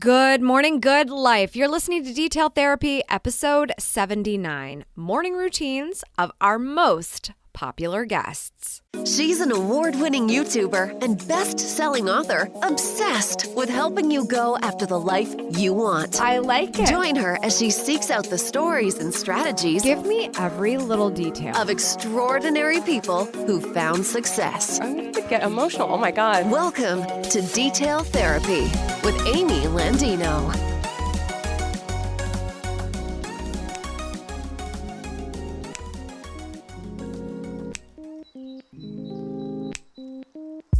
Good morning, good life. You're listening to Detail Therapy, episode 79, Morning Routines of Our Most Popular Guests. She's an award-winning YouTuber and best-selling author, obsessed with helping you go after the life you want. I like it. Join her as she seeks out the stories and strategies Give me every little detail of extraordinary people who found success. I'm going to get emotional. Oh my God. Welcome to Detail Therapy with Amy Landino.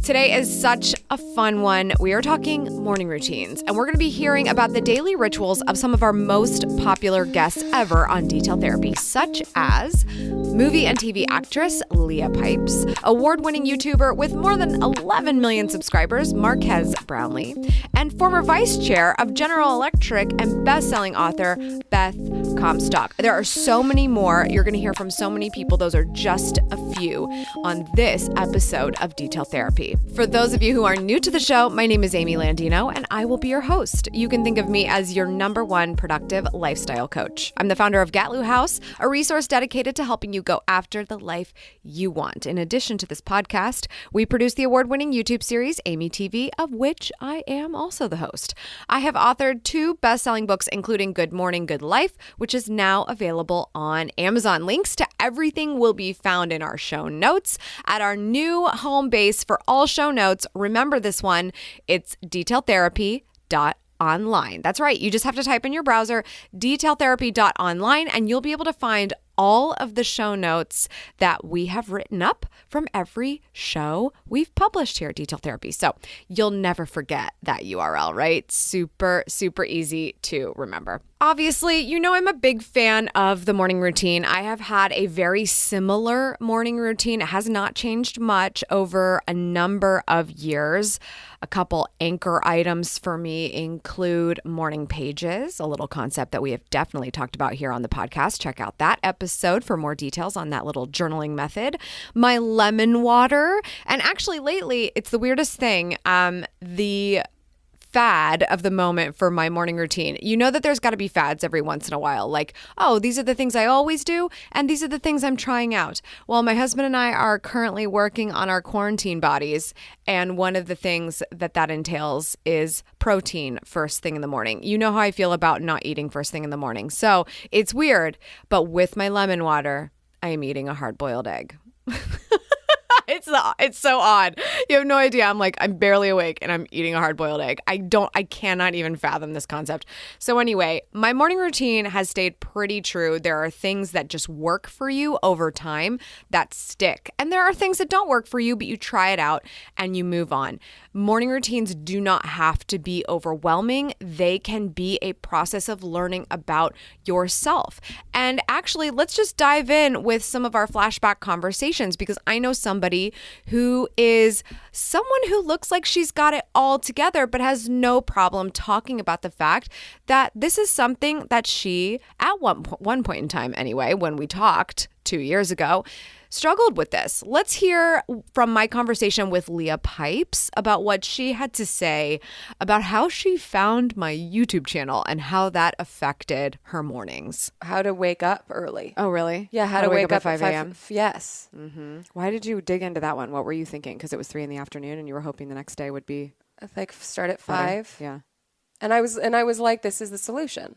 Today is such a fun one. We are talking morning routines, and we're going to be hearing about the daily rituals of some of our most popular guests ever on Detail Therapy, such as movie and TV actress Leah Pipes, award-winning YouTuber with more than 11 million subscribers, Marquez Brownlee, and former vice chair of General Electric and best-selling author Beth Comstock. There are so many more. You're going to hear from so many people. Those are just a few on this episode of Detail Therapy. For those of you who are new to the show, my name is Amy Landino, and I will be your host. You can think of me as your number one productive lifestyle coach. I'm the founder of Gatlu House, a resource dedicated to helping you go after the life you want. In addition to this podcast, we produce the award-winning YouTube series, Amy TV, of which I am also the host. I have authored 2 best-selling books, including Good Morning, Good Life, which is now available on Amazon. Links to everything will be found in our show notes at our new home base for all show notes. Remember this one, it's detailtherapy.online. That's right. You just have to type in your browser detailtherapy.online and you'll be able to find all of the show notes that we have written up from every show we've published here at Detail Therapy. So you'll never forget that URL, right? Super, super easy to remember. Obviously, you know I'm a big fan of the morning routine. I have had a very similar morning routine. It has not changed much over a number of years. A couple anchor items for me include morning pages, a little concept that we have definitely talked about here on the podcast. Check out that episode for more details on that little journaling method. My lemon water, and actually lately, it's the weirdest thing. The fad of the moment for my morning routine. You know that there's got to be fads every once in a while. Like, oh, these are the things I always do, and these are the things I'm trying out. Well, my husband and I are currently working on our quarantine bodies, and one of the things that entails is protein first thing in the morning. You know how I feel about not eating first thing in the morning. So it's weird, but with my lemon water, I am eating a hard-boiled egg. It's so odd. You have no idea. I'm barely awake and I'm eating a hard-boiled egg. I cannot even fathom this concept. So anyway, my morning routine has stayed pretty true. There are things that just work for you over time that stick. And there are things that don't work for you, but you try it out and you move on. Morning routines do not have to be overwhelming. They can be a process of learning about yourself. And actually, let's just dive in with some of our flashback conversations, because I know somebody who is someone who looks like she's got it all together, but has no problem talking about the fact that this is something that she, at one point in time anyway, when we talked 2 years ago, struggled with this. Let's hear from my conversation with Leah Pipes about what she had to say about how she found my YouTube channel and how that affected her mornings. How to wake up early. Oh, really? Yeah, how to wake up at 5 a.m. Yes. Mm-hmm. Why did you dig into that one? What were you thinking? Because it was 3 p.m. and you were hoping the next day would be like start at 5. Yeah. And I was like, this is the solution.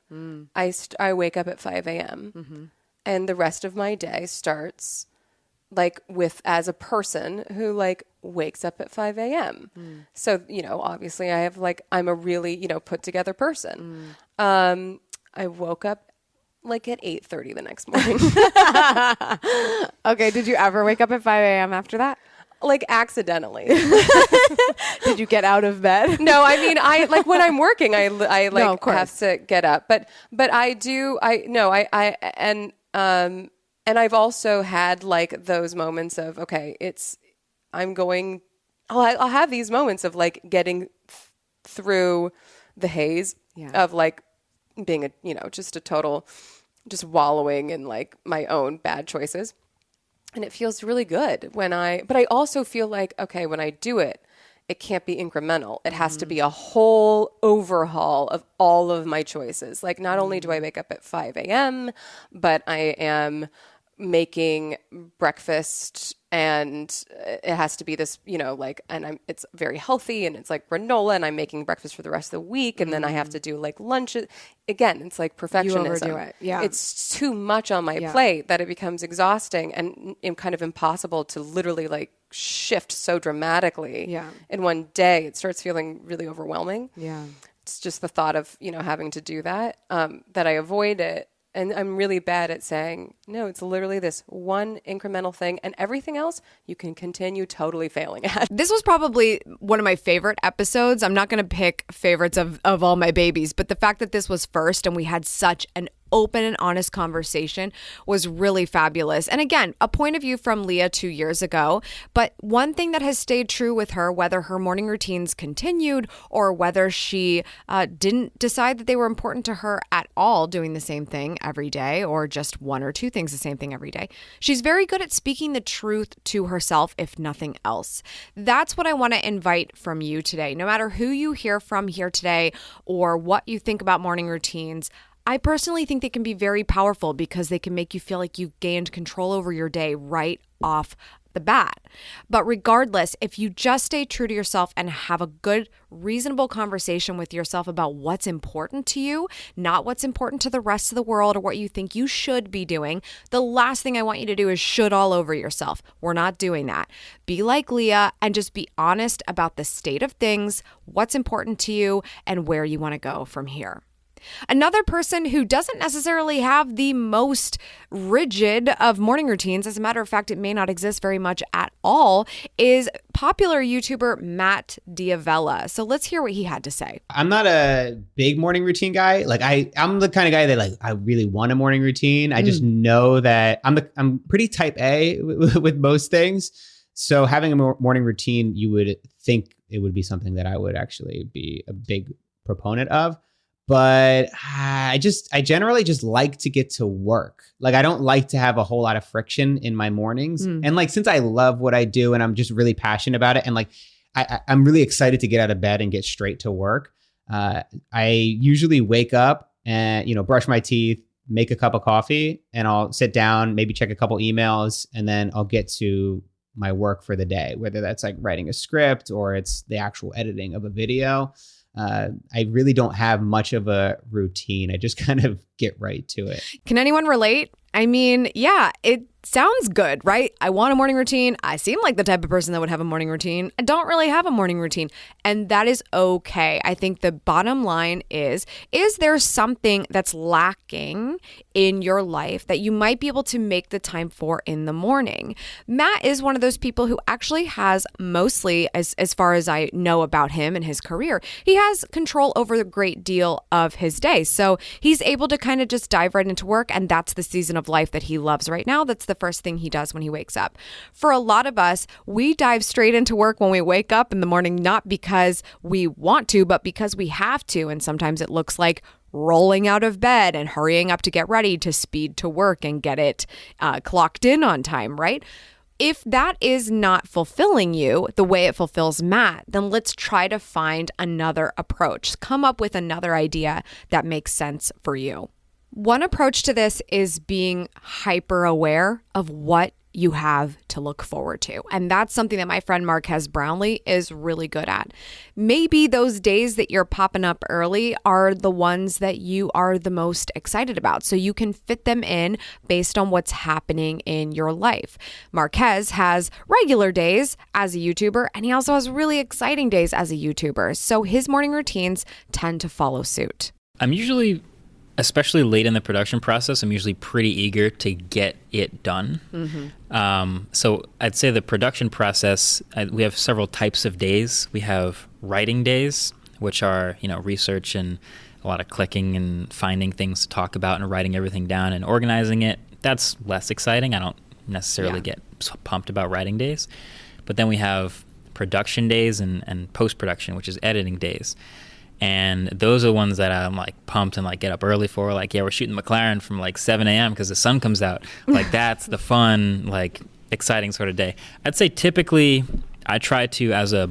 I wake up at 5 a.m. And the rest of my day starts as a person who wakes up at 5 a.m. So, obviously I'm a really, put together person. I woke up at 8:30 the next morning. Okay. Did you ever wake up at 5 a.m. after that? Accidentally. Did you get out of bed? No, I mean, when I'm working, I No, of course. have to get up, but I do, and I've also had those moments of, okay, I'll have these moments of getting through the haze of being just a total, just wallowing in my own bad choices. And it feels really good but I also feel okay, when I do it, it can't be incremental. It has to be a whole overhaul of all of my choices. Like, not only do I wake up at 5 a.m., but I am making breakfast, and it has to be this, and it's very healthy, and it's like granola, and I'm making breakfast for the rest of the week, and then I have to do like lunch. Again, it's like perfectionism. You overdo it. Yeah. It's too much on my plate that it becomes exhausting and kind of impossible to literally like shift so dramatically in one day. It starts feeling really overwhelming. Yeah. It's just the thought of, having to do that, that I avoid it. And I'm really bad at saying, no, it's literally this one incremental thing, and everything else you can continue totally failing at. This was probably one of my favorite episodes. I'm not going to pick favorites of all my babies, but the fact that this was first and we had such an open and honest conversation was really fabulous. And again, a point of view from Leah 2 years ago. But one thing that has stayed true with her, whether her morning routines continued or whether she didn't decide that they were important to her at all, doing the same thing every day or just one or two things the same thing every day, she's very good at speaking the truth to herself, if nothing else. That's what I want to invite from you today. No matter who you hear from here today or what you think about morning routines, I personally think they can be very powerful because they can make you feel like you've gained control over your day right off the bat. But regardless, if you just stay true to yourself and have a good, reasonable conversation with yourself about what's important to you, not what's important to the rest of the world or what you think you should be doing, the last thing I want you to do is should all over yourself. We're not doing that. Be like Leah and just be honest about the state of things, what's important to you, and where you want to go from here. Another person who doesn't necessarily have the most rigid of morning routines, as a matter of fact, it may not exist very much at all, is popular YouTuber Matt Diabella. So let's hear what he had to say. I'm not a big morning routine guy. Like I'm the kind of guy that like I really want a morning routine. I just know that I'm pretty type A with most things. So having a morning routine, you would think it would be something that I would actually be a big proponent of. But I generally just like to get to work. Like, I don't like to have a whole lot of friction in my mornings. And like, since I love what I do and I'm just really passionate about it, and like, I'm really excited to get out of bed and get straight to work. I usually wake up and, brush my teeth, make a cup of coffee, and I'll sit down, maybe check a couple emails, and then I'll get to my work for the day, whether that's like writing a script or it's the actual editing of a video. I really don't have much of a routine. I just kind of get right to it. Can anyone relate? I mean, yeah, it sounds good, right? I want a morning routine. I seem like the type of person that would have a morning routine. I don't really have a morning routine, and that is okay. I think the bottom line is there something that's lacking in your life that you might be able to make the time for in the morning? Matt is one of those people who actually has mostly, as far as I know about him and his career, he has control over a great deal of his day. So he's able to kind of just dive right into work, and that's the season of life that he loves right now. That's the first thing he does when he wakes up. For a lot of us, we dive straight into work when we wake up in the morning, not because we want to, but because we have to. And sometimes it looks like rolling out of bed and hurrying up to get ready to speed to work and get it clocked in on time, right? If that is not fulfilling you the way it fulfills Matt, then let's try to find another approach. Come up with another idea that makes sense for you. One approach to this is being hyper aware of what you have to look forward to. And that's something that my friend Marquez Brownlee is really good at. Maybe those days that you're popping up early are the ones that you are the most excited about. So you can fit them in based on what's happening in your life. Marquez has regular days as a YouTuber, and he also has really exciting days as a YouTuber. So his morning routines tend to follow suit. I'm usually, especially late in the production process, I'm usually pretty eager to get it done. So I'd say the production process, we have several types of days. We have writing days, which are, research and a lot of clicking and finding things to talk about and writing everything down and organizing it. That's less exciting. I don't necessarily get pumped about writing days. But then we have production days and post-production, which is editing days. And those are the ones that I'm like pumped and like get up early for. Like, we're shooting McLaren from like 7 a.m. because the sun comes out. Like, that's the fun, like exciting sort of day. I'd say typically I try to, as a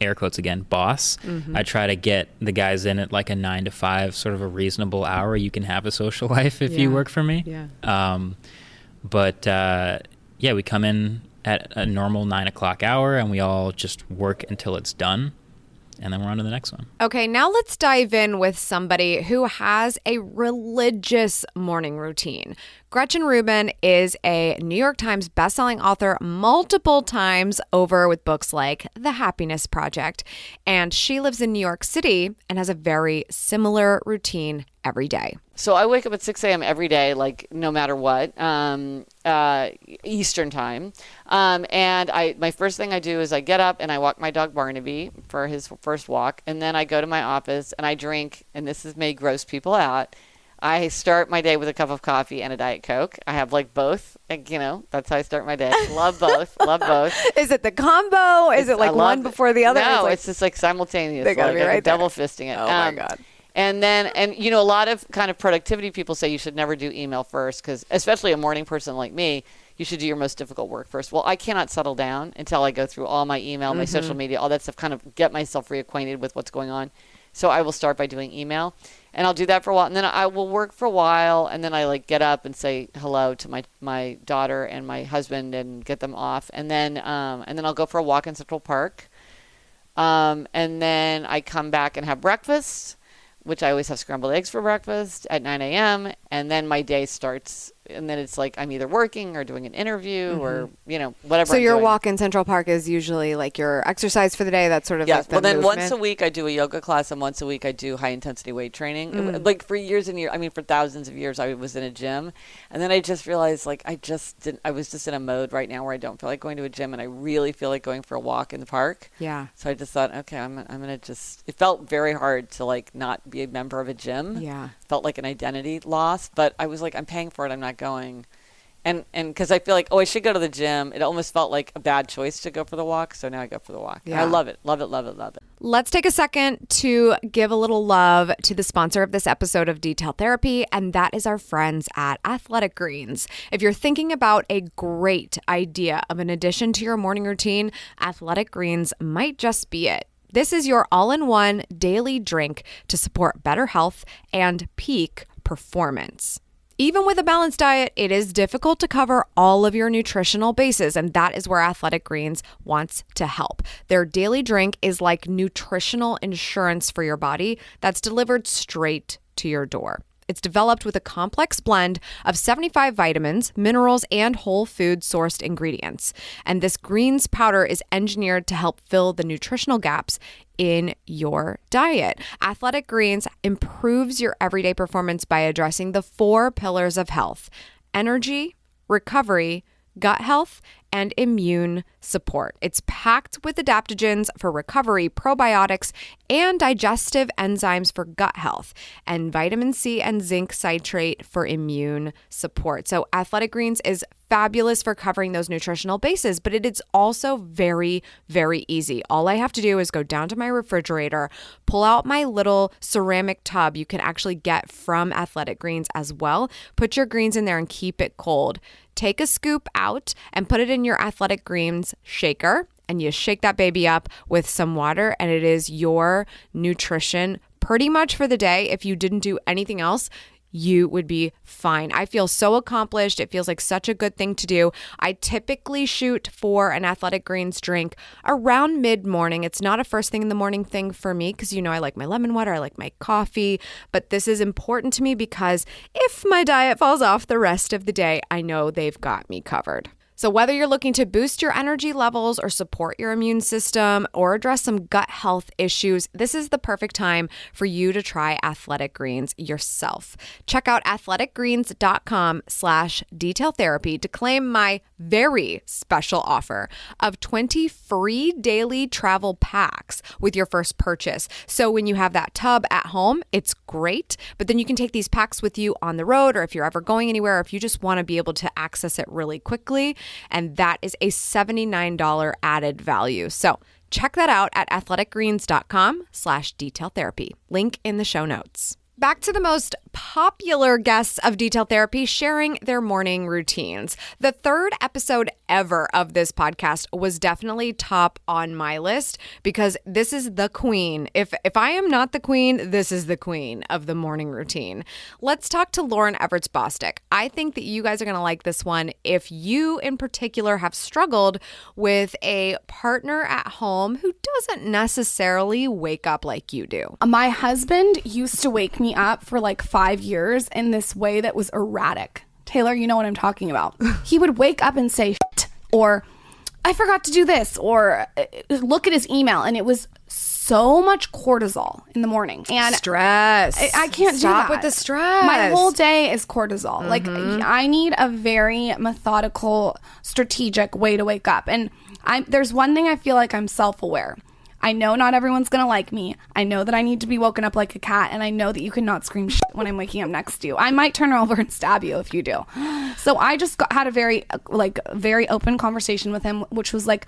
air quotes again, boss. I try to get the guys in at like a 9 to 5, sort of a reasonable hour. You can have a social life if you work for me. Yeah. Yeah, we come in at a normal 9 o'clock hour and we all just work until it's done. And then we're on to the next one. Okay, now let's dive in with somebody who has a religious morning routine. Gretchen Rubin is a New York Times bestselling author multiple times over with books like The Happiness Project. And she lives in New York City and has a very similar routine every day. So I wake up at 6 a.m. every day, like no matter what, Eastern time. And my first thing I do is I get up and I walk my dog Barnaby for his first walk. And then I go to my office and I drink, and this may gross people out, I start my day with a cup of coffee and a Diet Coke. I have like both, like, that's how I start my day. Love both, love both. Is it the combo? Is it like one before the other? No, it's just like simultaneous. They gotta like be right there. double fisting it. Oh my God. And then, a lot of kind of productivity people say you should never do email first, because especially a morning person like me, you should do your most difficult work first. Well, I cannot settle down until I go through all my email, my social media, all that stuff, kind of get myself reacquainted with what's going on. So I will start by doing email, and I'll do that for a while, and then I will work for a while, and then I like get up and say hello to my daughter and my husband and get them off, and then I'll go for a walk in Central Park, and then I come back and have breakfast, which I always have scrambled eggs for breakfast at 9 a.m. And then my day starts, and then it's like I'm either working or doing an interview or, whatever. So I'm your doing. walk in Central Park is usually like your exercise for the day. That's sort of Yes. like the Well, then movement. once a week I do a yoga class, and once a week I do high intensity weight training. Mm. Like for years and years, for thousands of years, I was in a gym, and then I just realized like I was just in a mode right now where I don't feel like going to a gym, and I really feel like going for a walk in the park. Yeah. So I just thought, okay, I'm gonna just. It felt very hard to like not be a member of a gym. Yeah. Felt like an identity loss, but I was like, I'm paying for it, I'm not going. And because I feel like, I should go to the gym. It almost felt like a bad choice to go for the walk. So now I go for the walk. Yeah. I love it. Love it, love it, love it. Let's take a second to give a little love to the sponsor of this episode of Detail Therapy, and that is our friends at Athletic Greens. If you're thinking about a great idea of an addition to your morning routine, Athletic Greens might just be it. This is your all-in-one daily drink to support better health and peak performance. Even with a balanced diet, it is difficult to cover all of your nutritional bases, and that is where Athletic Greens wants to help. Their daily drink is like nutritional insurance for your body that's delivered straight to your door. It's developed with a complex blend of 75 vitamins, minerals, and whole food sourced ingredients. And this greens powder is engineered to help fill the nutritional gaps in your diet. Athletic Greens improves your everyday performance by addressing the 4 pillars of health: energy, recovery, gut health, and immune support. It's packed with adaptogens for recovery, probiotics, and digestive enzymes for gut health, and vitamin C and zinc citrate for immune support. So Athletic Greens is fabulous for covering those nutritional bases, but it is also very, very easy. All I have to do is go down to my refrigerator, pull out my little ceramic tub you can actually get from Athletic Greens as well, put your greens in there and keep it cold. Take a scoop out and put it in your Athletic Greens shaker, and you shake that baby up with some water, and it is your nutrition pretty much for the day. If you didn't do anything else, you would be fine. I feel so accomplished. It feels like such a good thing to do. I typically shoot for an Athletic Greens drink around mid-morning. It's not a first thing in the morning thing for me because, I like my lemon water, I like my coffee, but this is important to me because if my diet falls off the rest of the day, I know they've got me covered. So whether you're looking to boost your energy levels or support your immune system or address some gut health issues, this is the perfect time for you to try Athletic Greens yourself. Check out athleticgreens.com/detailtherapy to claim my very special offer of 20 free daily travel packs with your first purchase. So when you have that tub at home, it's great, but then you can take these packs with you on the road, or if you're ever going anywhere, or if you just want to be able to access it really quickly. And that is a $79 added value. So check that out at athleticgreens.com/detailtherapy. Link in the show notes. Back to the most popular guests of Detail Therapy sharing their morning routines. The third episode ever of this podcast was definitely top on my list because this is the queen. If I am not the queen, this is the queen of the morning routine. Let's talk to Lauren Everett's Bostick. I think that you guys are going to like this one if you in particular have struggled with a partner at home who doesn't necessarily wake up like you do. My husband used to wake me up for like 5 years in this way that was erratic. Taylor, you know what I'm talking about. He would wake up and say shit, or I forgot to do this, or look at his email, and it was so much cortisol in the morning. And stress. I can't Stop do that. with the stress. My whole day is cortisol. Like I need a very methodical, strategic way to wake up. And there's one thing I feel like I'm self-aware. I know not everyone's going to like me. I know that I need to be woken up like a cat, and I know that you cannot scream shit when I'm waking up next to you. I might turn over and stab you if you do. So I just had a very open conversation with him, which was like,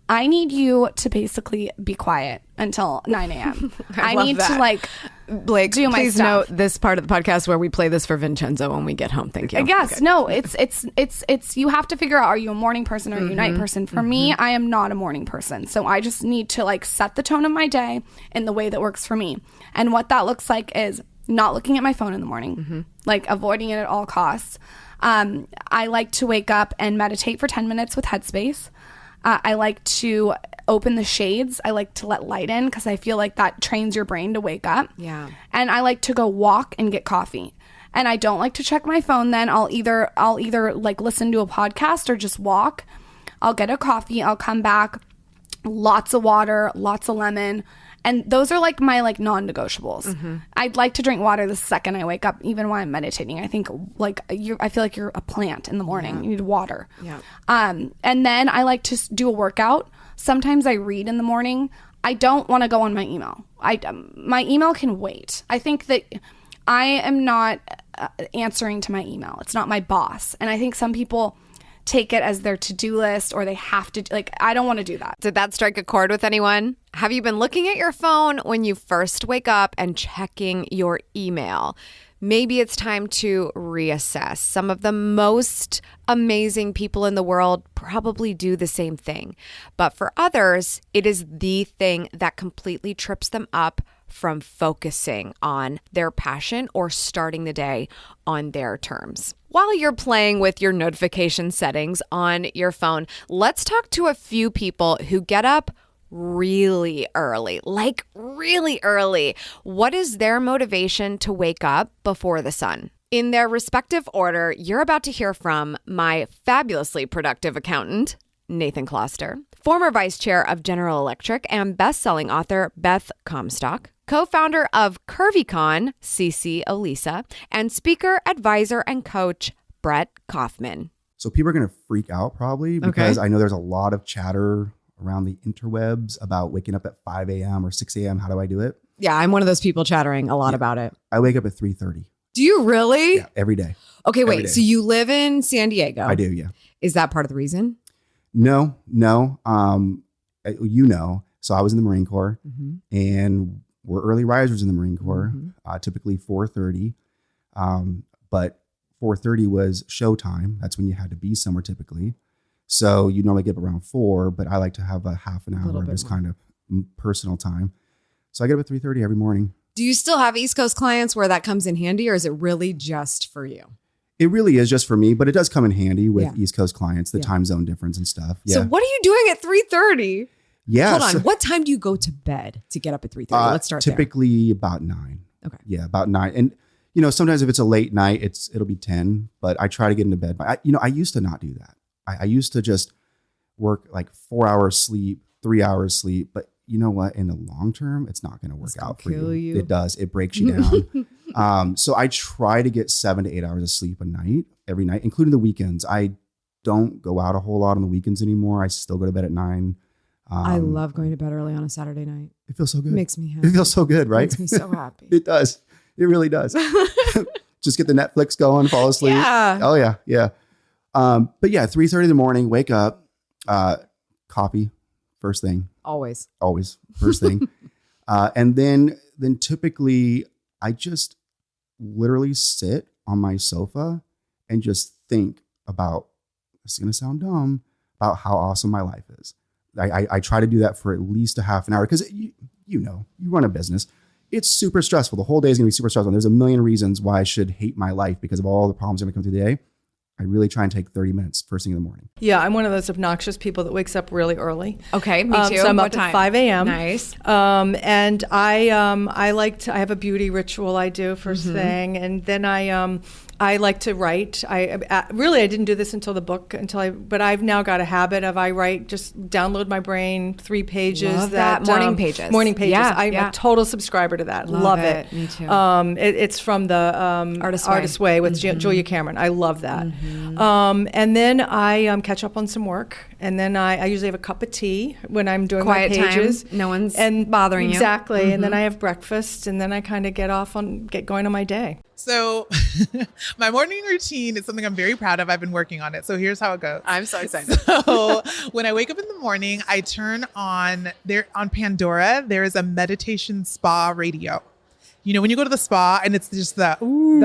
I need you to basically be quiet until 9 a.m. I need that. to like Blake, do my please stuff. note this part of the podcast where we play this for Vincenzo when we get home. Thank you. Yes, Okay. no, it's you have to figure out, are you a morning person or are you a night person? For me, I am not a morning person. So I just need to like set the tone of my day in the way that works for me. And what that looks like is not looking at my phone in the morning, like avoiding it at all costs. I like to wake up and meditate for 10 minutes with Headspace. I like to open the shades. I like to let light in because I feel like that trains your brain to wake up. Yeah. And I like to go walk and get coffee. And I don't like to check my phone then. I'll either like listen to a podcast or just walk. I'll get a coffee. I'll come back. Lots of water, lots of lemon. And those are like my like non-negotiables. I'd like to drink water the second I wake up, even while I'm meditating. I think like I feel like you're a plant in the morning. You need water. Yeah. And then I like to do a workout. Sometimes I read in the morning. I don't want to go on my email. My email can wait. I think that I am not answering to my email. It's not my boss. And I think some people take it as their to-do list, or they have to, like, I don't want to do that. Did that strike a chord with anyone? Have you been looking at your phone when you first wake up and checking your email? Maybe it's time to reassess. Some of the most amazing people in the world probably do the same thing. But for others, it is the thing that completely trips them up from focusing on their passion or starting the day on their terms. While you're playing with your notification settings on your phone, let's talk to a few people who get up really early, like really early. What is their motivation to wake up before the sun? In their respective order, you're about to hear from my fabulously productive accountant, Nathan Kloster, former vice chair of General Electric and best-selling author Beth Comstock, co-founder of CurvyCon, Cece Olisa, and speaker, advisor, and coach Brett Kaufman. So people are going to freak out probably because I know there's a lot of chatter around the interwebs about waking up at 5 a.m. or 6 a.m. How do I do it? Yeah, I'm one of those people chattering a lot about it. I wake up at 3:30. Do you really? Yeah, every day. Okay, Every wait. day. So you live in San Diego? I do, yeah. Is that part of the reason? No. So I was in the Marine Corps and we're early risers in the Marine Corps, typically 4:30. But 4:30 was showtime. That's when you had to be somewhere typically. So you normally get up around 4, but I like to have a half an hour of just kind of personal time. So I get up at 3:30 every morning. Do you still have East Coast clients where that comes in handy, or is it really just for you? It really is just for me, but it does come in handy with East Coast clients, the time zone difference and stuff. Yeah. So what are you doing at 3:30? Yeah. Hold on. What time do you go to bed to get up at 3:30? Let's start typically about 9. Okay. Yeah, about 9. And sometimes if it's a late night, it'll be 10, but I try to get into bed. I used to not do that. I used to just work like 4 hours sleep, 3 hours sleep, but you know what? In the long term, it's not going to work out for you. It does. It breaks you down. So I try to get 7 to 8 hours of sleep a night, every night, including the weekends. I don't go out a whole lot on the weekends anymore. I still go to bed at 9. I love going to bed early on a Saturday night. It feels so good. It makes me happy. It feels so good, right? It makes me so happy. It does. It really does. Just get the Netflix going, fall asleep. Yeah. Oh yeah. Yeah. But yeah, 3:30 in the morning, wake up, coffee, first thing. Always First thing. And then typically I just literally sit on my sofa and just think about, this is going to sound dumb, about how awesome my life is. I try to do that for at least a half an hour because you run a business. It's super stressful. The whole day is going to be super stressful. There's a million reasons why I should hate my life because of all the problems that are going to come through the day. I really try and take 30 minutes first thing in the morning. Yeah, I'm one of those obnoxious people that wakes up really early. Okay, me too. So I'm What up time? at 5 a.m. Nice. And I have a beauty ritual I do first thing, and then I like to write. I didn't do this until the book, but I've now got a habit of I write, just download my brain 3 pages. Love that. Morning pages. Morning pages. Yeah, I'm a total subscriber to that. Love it. Me too. It's from the Artist Way with Julia Cameron. I love that. And then I catch up on some work, and then I usually have a cup of tea when I'm doing Quiet my pages. time. No one's bothering you. Exactly. And then I have breakfast, and then I kind of get going on my day. So my morning routine is something I'm very proud of. I've been working on it. So here's how it goes. I'm so excited. So when I wake up in the morning, I turn on Pandora. There is a meditation spa radio. You know, when you go to the spa and it's just the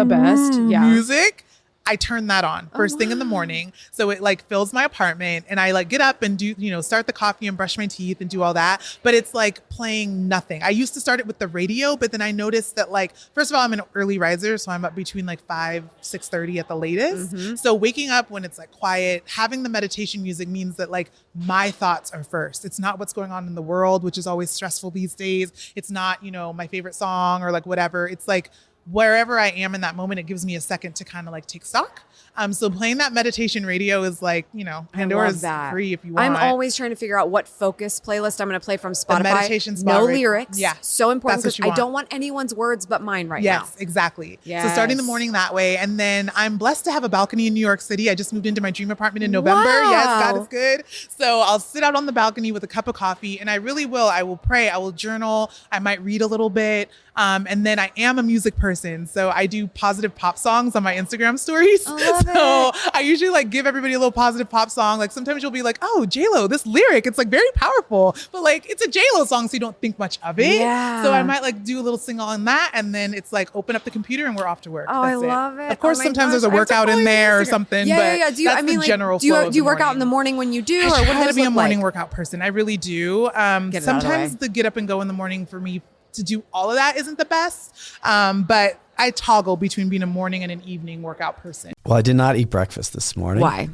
best. Yeah. music, I turn that on first thing in the morning. So it like fills my apartment and I like get up and do, start the coffee and brush my teeth and do all that. But it's like playing nothing. I used to start it with the radio, but then I noticed that like, first of all, I'm an early riser. So I'm up between like 6:30 at the latest. So waking up when it's like quiet, having the meditation music means that like my thoughts are first. It's not what's going on in the world, which is always stressful these days. It's not, my favorite song or like whatever. It's like, wherever I am in that moment, it gives me a second to kind of like take stock. So playing that meditation radio is like, Pandora's free if you want. I'm always trying to figure out what focus playlist I'm going to play from Spotify. The meditation spa no lyrics. Yeah. So important That's what because you I don't want anyone's words but mine right now. Yes, exactly. Yes. So starting the morning that way. And then I'm blessed to have a balcony in New York City. I just moved into my dream apartment in November. Wow. Yes, God is good. So I'll sit out on the balcony with a cup of coffee and I will pray. I will journal. I might read a little bit. And then I am a music person. So I do positive pop songs on my Instagram stories. I usually like give everybody a little positive pop song. Like sometimes you'll be like, oh, J-Lo, this lyric, it's like very powerful, but like it's a J-Lo song. So you don't think much of it. Yeah. So I might like do a little sing on that. And then it's like, open up the computer and we're off to work. Oh, That's I love it. Of course, Oh my sometimes there's a gosh, I have to workout follow in your there or Instagram. something. Yeah. But Do you, that's the general do you, flow do of you the work out morning. in the morning when you do? I Or what try does to be it a look morning like? workout person. I really do. Get it out of the Sometimes way. the get up and go in the morning for me to do all of that isn't the best. But I toggle between being a morning and an evening workout person. Well, I did not eat breakfast this morning. Why?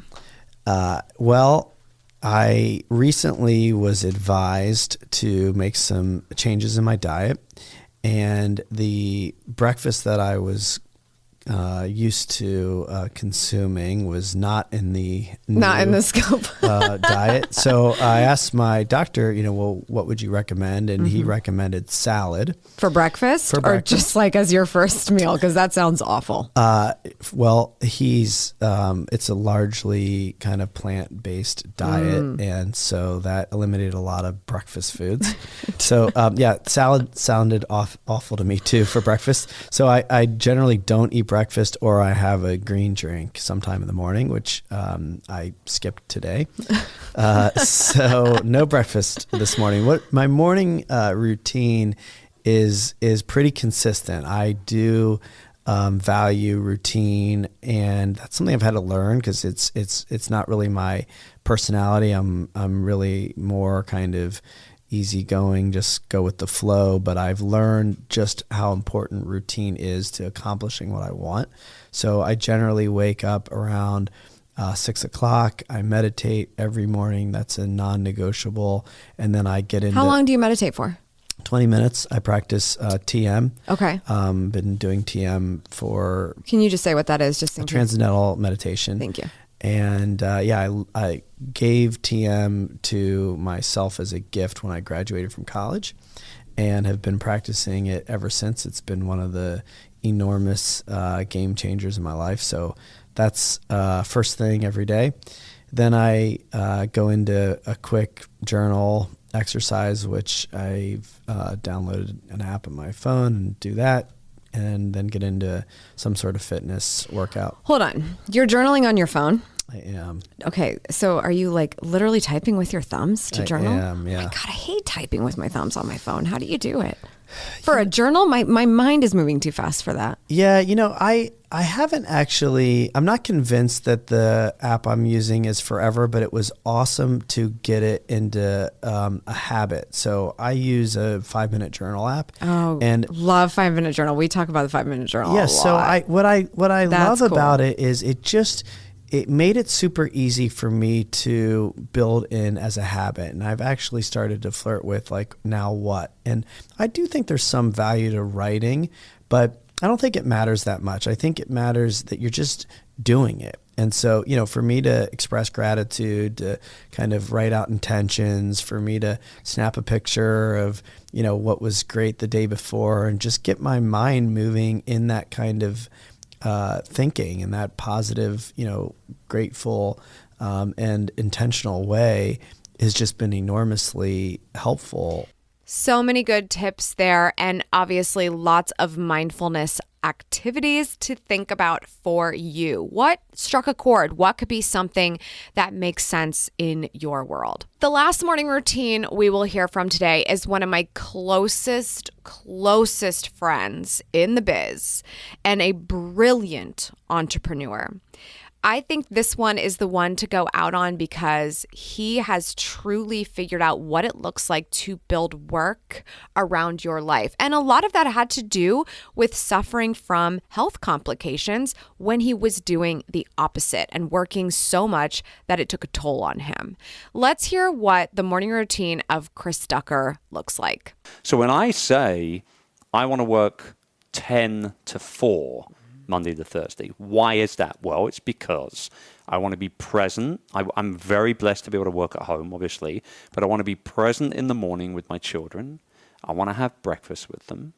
Well, I recently was advised to make some changes in my diet, and the breakfast that I was used to consuming was not in the scope diet. So I asked my doctor, well, what would you recommend? And he recommended salad for breakfast, For or breakfast. just like as your first meal, because that sounds awful. Well, it's a largely kind of plant-based diet, and so that eliminated a lot of breakfast foods. So salad sounded awful to me too for breakfast. So I generally don't eat breakfast, or I have a green drink sometime in the morning, which I skipped today. So no breakfast this morning. What my morning routine is pretty consistent. I do value routine, and that's something I've had to learn because it's not really my personality. I'm really more kind of easygoing, just go with the flow, but I've learned just how important routine is to accomplishing what I want. So I generally wake up around 6 o'clock. I meditate every morning. That's a non-negotiable. And then I get into... How long do you meditate for? 20 minutes. I practice TM. Okay. Been doing TM for... Can you just say what that is? Just in case? Transcendental meditation. Thank you. And I gave TM to myself as a gift when I graduated from college, and have been practicing it ever since. It's been one of the enormous game changers in my life. So that's first thing every day. Then I go into a quick journal exercise, which I've downloaded an app on my phone and do that, and then get into some sort of fitness workout. Hold on. You're journaling on your phone? I am. Okay, so are you like literally typing with your thumbs to journal? I am, yeah. Oh my God, I hate typing with my thumbs on my phone. How do you do it? For a journal, my mind is moving too fast for that. Yeah, I haven't actually, I'm not convinced that the app I'm using is forever, but it was awesome to get it into a habit. So I use a 5-minute journal app. Oh, and love 5-minute journal. We talk about the 5-minute journal a lot. So what I love cool. about it is it made it super easy for me to build in as a habit. And I've actually started to flirt with like, now what? And I do think there's some value to writing, but I don't think it matters that much. I think it matters that you're just doing it. And so, for me to express gratitude, to kind of write out intentions, for me to snap a picture of, what was great the day before and just get my mind moving in that kind of thinking in that positive, grateful and intentional way has just been enormously helpful. So many good tips there, and obviously lots of mindfulness activities to think about for you. What struck a chord? What could be something that makes sense in your world? The last morning routine we will hear from today is one of my closest friends in the biz and a brilliant entrepreneur. I think this one is the one to go out on because he has truly figured out what it looks like to build work around your life. And a lot of that had to do with suffering from health complications when he was doing the opposite and working so much that it took a toll on him. Let's hear what the morning routine of Chris Ducker looks like. So when I say I want to work 10 to 4, Monday to Thursday. Why is that? Well, it's because I want to be present. I'm very blessed to be able to work at home, obviously, but I want to be present in the morning with my children. I want to have breakfast with them.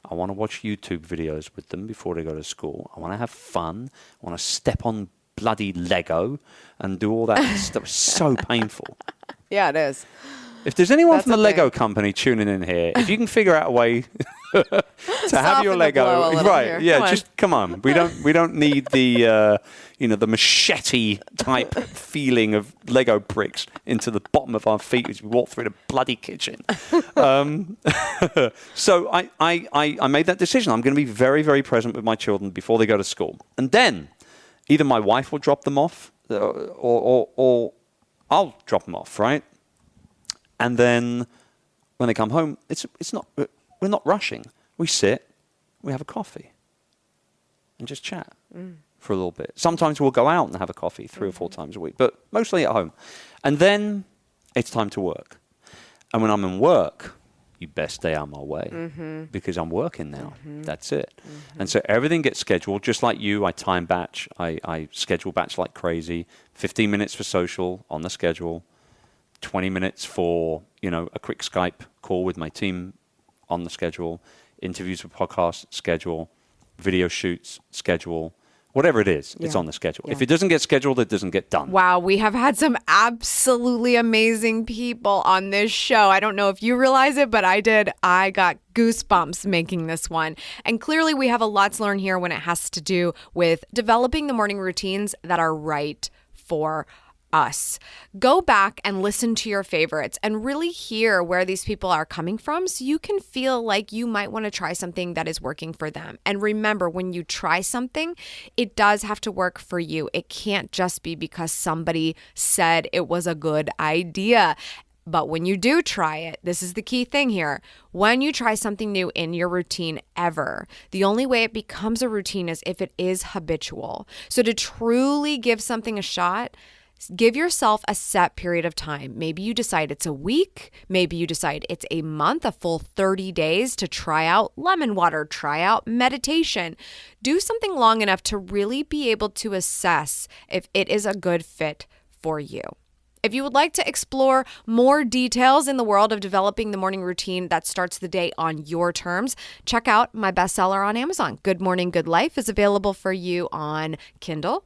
I want to watch YouTube videos with them before they go to school. I want to have fun. I want to step on bloody Lego and do all that stuff. It's so painful. Yeah, it is. If there's anyone from the Lego company tuning in here, if you can figure out a way to have your Lego, right? Yeah, come on. We don't need the the machete type feeling of Lego bricks into the bottom of our feet as we walk through the bloody kitchen. So I made that decision. I'm going to be very, very present with my children before they go to school, and then either my wife will drop them off, or I'll drop them off, right? And then when they come home, we're not rushing. We sit, we have a coffee, and just chat for a little bit. Sometimes we'll go out and have a coffee 3 or 4 times a week, but mostly at home. And then it's time to work. And when I'm in work, you best stay out of my way because I'm working now. That's it. And so everything gets scheduled, just like you. I time batch. I schedule batch like crazy. 15 minutes for social on the schedule. 20 minutes for, a quick Skype call with my team on the schedule, interviews for podcasts, schedule, video shoots, schedule, whatever it is, it's on the schedule. If it doesn't get scheduled, it doesn't get done. Wow, we have had some absolutely amazing people on this show. I don't know if you realize it, but I did. I got goosebumps making this one. And clearly we have a lot to learn here when it has to do with developing the morning routines that are right for us. Go back and listen to your favorites and really hear where these people are coming from so you can feel like you might want to try something that is working for them. And remember, when you try something, it does have to work for you. It can't just be because somebody said it was a good idea. But when you do try it, this is the key thing here. When you try something new in your routine ever, the only way it becomes a routine is if it is habitual. So to truly give something a shot, give yourself a set period of time. Maybe you decide it's a week. Maybe you decide it's a month, a full 30 days to try out lemon water, try out meditation. Do something long enough to really be able to assess if it is a good fit for you. If you would like to explore more details in the world of developing the morning routine that starts the day on your terms, check out my bestseller on Amazon. Good Morning, Good Life is available for you on Kindle,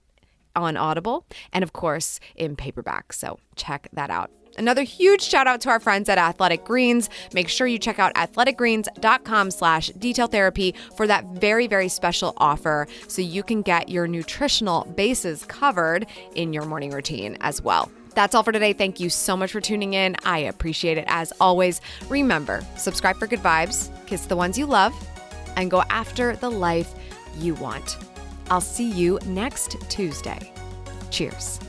on Audible, and of course in paperback. So check that out. Another huge shout out to our friends at Athletic Greens. Make sure you check out athleticgreens.com/detail therapy for that very, very special offer so you can get your nutritional bases covered in your morning routine as well. That's all for today. Thank you so much for tuning in. I appreciate it as always. Remember, subscribe for good vibes, kiss the ones you love, and go after the life you want. I'll see you next Tuesday. Cheers.